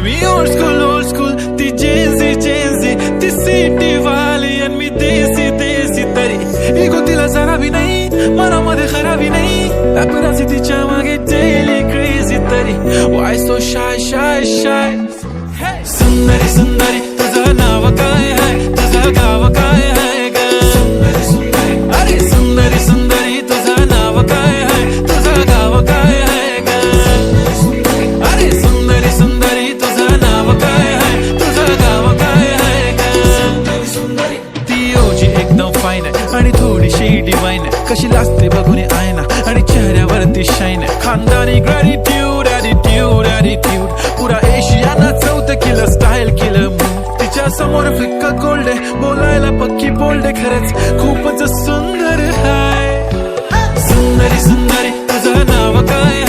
मी old school ती Gen Z ती city वाली आणि मी देसी तरी इगो तिला जरा भी नाही मनामध्ये खराबी नाही पापराची तिच्या मागे डेली क्रेझी तरी वाय सो शाय सुंदरी तुझं नाव काय आहे तुझं गाव काय आहे ग अरे सुंदरी तुझं नाव काय आहे तुझं गाव काय आहे ग अरे सुंदरी तुझं नाव काय आहे तुझं गाव काय आहे ग ती ओजी एकदम फाईन आहे आणि थोडीशी डिवाइन आहे कशी लाजते बघून आयना आणि चेहऱ्यावरती शाईन आहे खानदानी ग्रॅटिट्यूड ॲटिट्यूड पुरा एशियाना चौथं किलं स्टाईल केलं तिच्या समोर फिक्का गोल्ड आहे बोलायला पक्की बोल्ड आहे खरंच खूपच सुंदर हाय सुंदरी तुझं नाव काय